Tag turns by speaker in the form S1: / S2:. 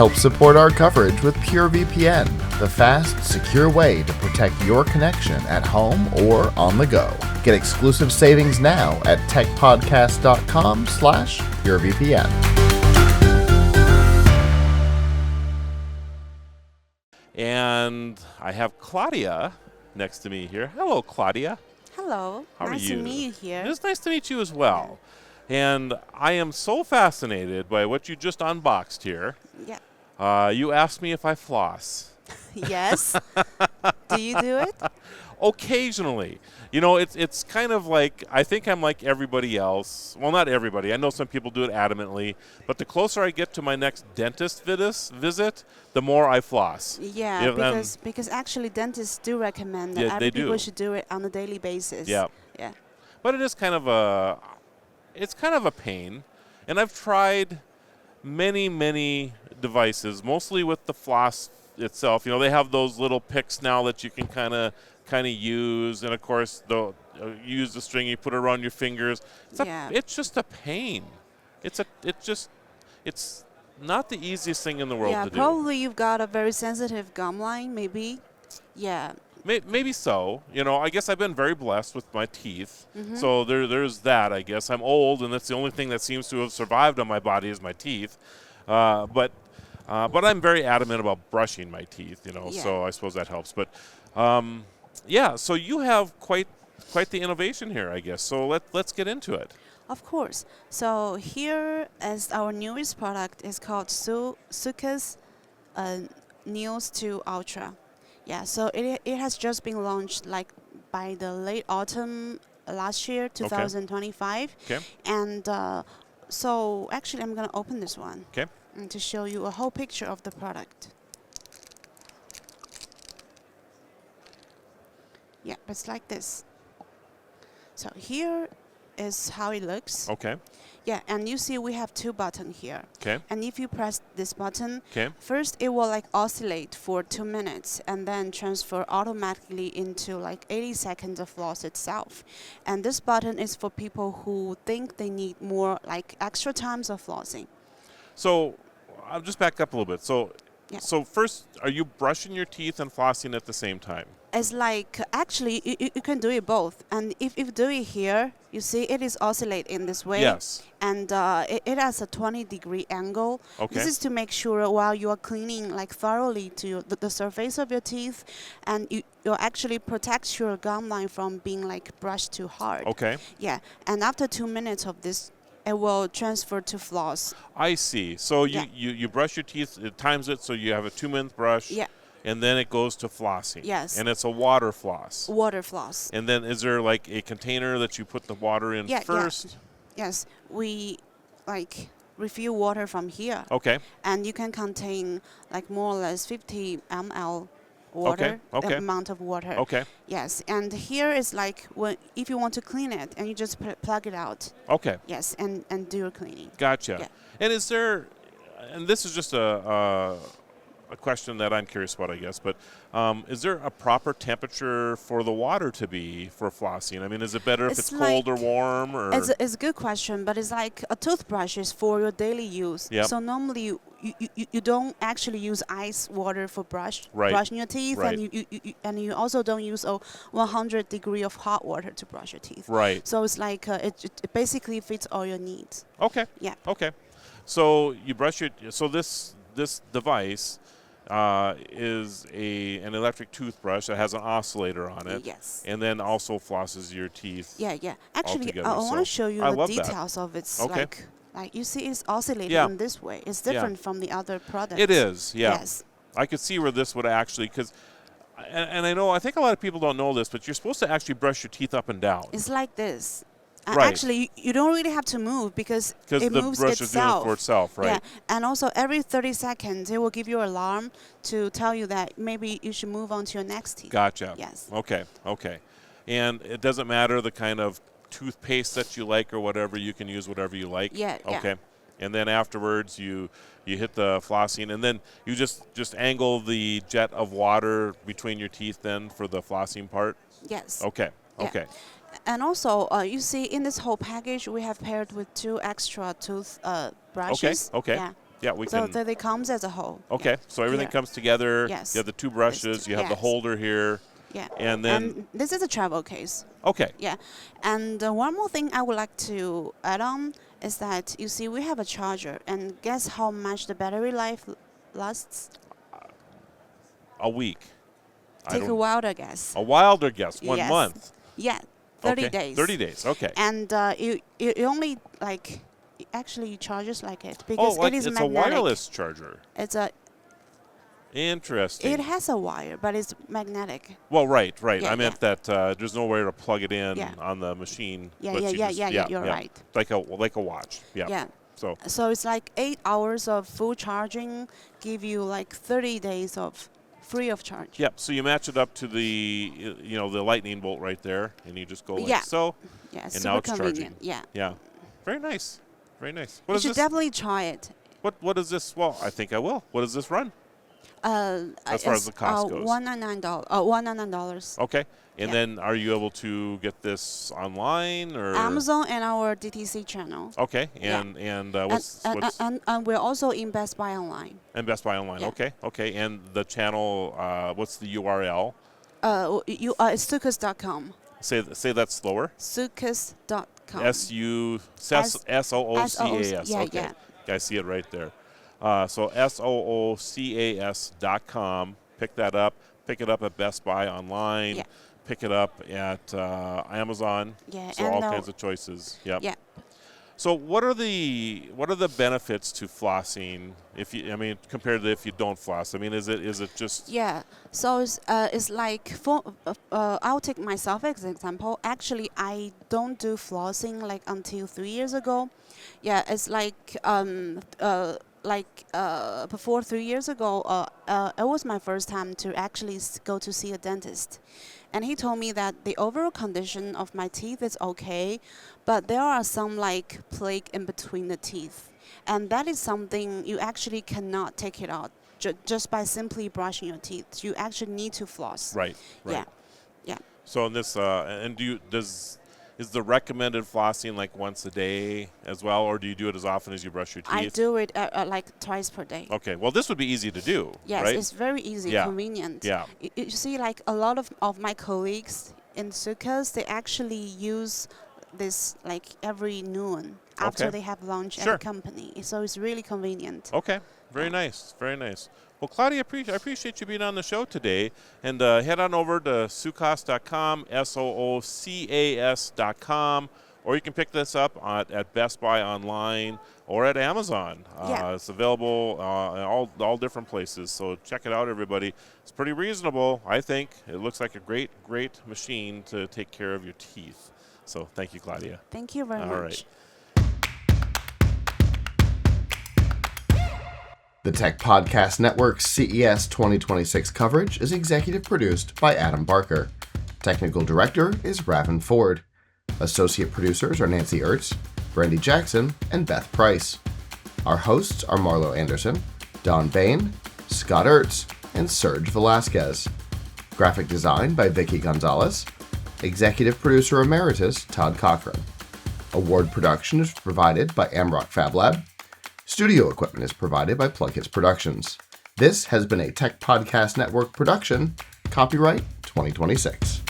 S1: Help support our coverage with PureVPN, the fast, secure way to protect your connection at home or on the go. Get exclusive savings now at techpodcast.com/PureVPN.
S2: And I have Claudia next to me here. Hello, Claudia.
S3: Hello.
S2: How are
S3: nice
S2: you?
S3: to meet you here.
S2: It's nice to meet you as well. And I am so fascinated by what you just unboxed here.
S3: Yeah.
S2: You asked me if I floss.
S3: Yes. Do you do it?
S2: Occasionally. You know, it's kind of like, I think I'm like everybody else. Well, not everybody. I know some people do it adamantly. But the closer I get to my next dentist visit, the more I floss.
S3: Yeah, because actually dentists do recommend that every people should do it on a daily basis.
S2: Yeah.
S3: Yeah.
S2: But it is kind of a pain. And I've tried many devices, mostly with the floss itself. You know, they have those little picks now that you can kind of use, and of course they'll use the string, you put it around your fingers. It's just a pain. It's not the easiest thing in the world to do.
S3: Yeah, probably you've got a very sensitive gum line, maybe. Yeah.
S2: Maybe so. You know, I guess I've been very blessed with my teeth. So there's that, I guess. I'm old, and that's the only thing that seems to have survived on my body is my teeth. But I'm very adamant about brushing my teeth, you know, so I suppose that helps. But, yeah, so you have quite the innovation here, I guess. So let's get into it.
S3: Of course. So here is our newest product. It's called Soocas Neos 2 Ultra. Yeah, so it has just been launched like by the late autumn last year, 2025.
S2: Okay.
S3: And so actually I'm going to open this one.
S2: Okay.
S3: And to show you a whole picture of the product. Yeah, it's like this. So here is how it looks.
S2: Okay.
S3: Yeah, and you see we have two buttons here.
S2: Okay.
S3: And if you press this button,
S2: Okay.
S3: first it will like oscillate for 2 minutes and then transfer automatically into like 80 seconds of floss itself. And this button is for people who think they need more like extra times of flossing.
S2: So I'll just back up a little bit. So first, are you brushing your teeth and flossing at the same time?
S3: It's like, actually, you can do it both. And if you do it here, you see it is oscillate in this way.
S2: Yes.
S3: And it has a 20-degree angle.
S2: Okay.
S3: This is to make sure while you are cleaning like thoroughly to the surface of your teeth, and you actually protect your gum line from being like brushed too hard.
S2: Okay.
S3: Yeah. And after 2 minutes of this, it will transfer to floss.
S2: I see. So you brush your teeth, it times it so you have a 2-minute brush.
S3: Yeah.
S2: And then it goes to flossing.
S3: Yes.
S2: And it's a water floss.
S3: Water floss.
S2: And then is there like a container that you put the water in first?
S3: Yeah. Yes. We like refill water from here.
S2: Okay.
S3: And you can contain like more or less 50 ml water, amount of water.
S2: Okay.
S3: Yes. And here is like if you want to clean it and you just plug it out.
S2: Okay.
S3: Yes. And do your cleaning.
S2: Gotcha.
S3: Yeah.
S2: And is there, and this is just a question that I'm curious about, I guess, but is there a proper temperature for the water to be for flossing? I mean, is it better if it's cold or warm? Or
S3: it's a good question, but it's like a toothbrush is for your daily use.
S2: Yep.
S3: So normally you don't actually use ice water for brushing your teeth, and you also don't use a 100 degree of hot water to brush your teeth.
S2: Right.
S3: So it's like it basically fits all your needs.
S2: Okay.
S3: Yeah.
S2: Okay. So you brush so this device is an electric toothbrush that has an oscillator on it.
S3: Yes.
S2: And then also flosses your teeth.
S3: Yeah. Actually,
S2: altogether.
S3: I want to show you the details of it.
S2: Okay.
S3: Like you see, it's oscillating in this way. It's different from the other products.
S2: It is. Yeah.
S3: Yes.
S2: I could see where this would actually, and I think a lot of people don't know this, but you're supposed to actually brush your teeth up and down.
S3: It's like this.
S2: Right.
S3: Actually, you don't really have to move because it moves
S2: the brush is doing it for itself, right?
S3: Yeah, and also every 30 seconds, it will give you an alarm to tell you that maybe you should move on to your next teeth.
S2: Gotcha.
S3: Yes.
S2: Okay. And it doesn't matter the kind of toothpaste that you like or whatever, you can use whatever you like?
S3: Yeah.
S2: Okay. And then afterwards, you hit the flossing, and then you just angle the jet of water between your teeth then for the flossing part?
S3: Yes.
S2: Okay.
S3: Yeah.
S2: Okay.
S3: And also, you see, in this whole package, we have paired with 2 extra tooth brushes.
S2: Okay.
S3: Yeah.
S2: Yeah, we
S3: So
S2: can.
S3: that it comes as a whole.
S2: Okay, so everything
S3: Here.
S2: comes together.
S3: Yes.
S2: You have the two brushes. You have the
S3: Yes.
S2: holder here.
S3: Yeah.
S2: And then.
S3: this is a travel case.
S2: Okay.
S3: Yeah. And one more thing I would like to add on is that, you see, we have a charger. And guess how much the battery life lasts?
S2: A week.
S3: Take a wilder guess.
S2: A wilder guess. 1
S3: Yes.
S2: month.
S3: Yeah. 30
S2: Okay.
S3: days.
S2: 30 days. Okay.
S3: And it only, like, it actually charges like it. Because
S2: like
S3: it is
S2: it's
S3: magnetic.
S2: a wireless charger.
S3: It's a...
S2: Interesting.
S3: It has a wire, but it's magnetic.
S2: Well, right.
S3: Yeah,
S2: I meant that there's nowhere to plug it in
S3: Yeah.
S2: on the machine.
S3: Yeah,
S2: but
S3: yeah,
S2: you
S3: yeah, you're right.
S2: Like a watch. Yeah.
S3: Yeah.
S2: So
S3: it's like 8 hours of full charging give you like 30 days of free of charge.
S2: Yep. So you match it up to the the lightning bolt right there, and you just go like
S3: Yeah.
S2: so.
S3: Yeah,
S2: And
S3: super
S2: now it's
S3: convenient.
S2: charging.
S3: Yeah.
S2: Yeah. Very nice. Very nice.
S3: You should definitely try it.
S2: What is this? Well, I think I will. What does this run? As far as the cost goes.
S3: $199. $199.
S2: Okay. And
S3: Yeah.
S2: then are you able to get this online or
S3: Amazon and our DTC channel.
S2: Okay.
S3: Yeah.
S2: And what's
S3: And we're also in Best Buy online.
S2: and Best Buy online.
S3: Yeah.
S2: Okay. Okay. And the channel what's the URL?
S3: It's Soocas.com.
S2: Say that slower.
S3: Soocas.com.
S2: SOOCAS.
S3: Yeah,
S2: Okay.
S3: yeah.
S2: I see it right there. So SOOCAS.com. Pick that up. Pick it up at Best Buy online.
S3: Yeah.
S2: Pick it up at Amazon.
S3: Yeah,
S2: So
S3: and
S2: all kinds of choices. Yep.
S3: Yeah.
S2: So what are the benefits to flossing compared to if you don't floss? I mean, is it just
S3: Yeah, so it's like for I'll take myself as an example. Actually, I don't do flossing like until 3 years ago. Yeah, it's like before 3 years ago, it was my first time to actually go to see a dentist. And he told me that the overall condition of my teeth is okay, but there are some like plaque in between the teeth. And that is something you actually cannot take it out just by simply brushing your teeth. You actually need to floss.
S2: right?
S3: Yeah. Yeah.
S2: So in this, is the recommended flossing like once a day as well, or do you do it as often as you brush your teeth?
S3: I do it like twice per day.
S2: Okay, well this would be easy to do,
S3: Yes,
S2: right?
S3: it's very easy,
S2: Yeah.
S3: convenient.
S2: Yeah.
S3: You see, like a lot of my colleagues in Soocas, they actually use this like every noon after
S2: Okay.
S3: they have lunch
S2: Sure.
S3: at the company. So it's really convenient.
S2: Okay, very nice, very nice. Well, Claudia, I appreciate you being on the show today. And head on over to Soocas.com, SOOCAS.com, or you can pick this up at Best Buy online or at Amazon.
S3: Yeah.
S2: It's available in all different places. So check it out, everybody. It's pretty reasonable, I think. It looks like a great, great machine to take care of your teeth. So thank you, Claudia.
S3: Thank you very
S2: All
S3: much.
S2: right.
S1: The Tech Podcast Network's CES 2026 coverage is executive produced by Adam Barker. Technical director is Ravin Ford. Associate producers are Nancy Ertz, Brandy Jackson, and Beth Price. Our hosts are Marlo Anderson, Don Bain, Scott Ertz, and Serge Velasquez. Graphic design by Vicky Gonzalez. Executive producer emeritus Todd Cochran. Award production is provided by Amrock Fab Lab. Studio equipment is provided by PLUGHITZ Productions. This has been a Tech Podcast Network production, copyright 2026.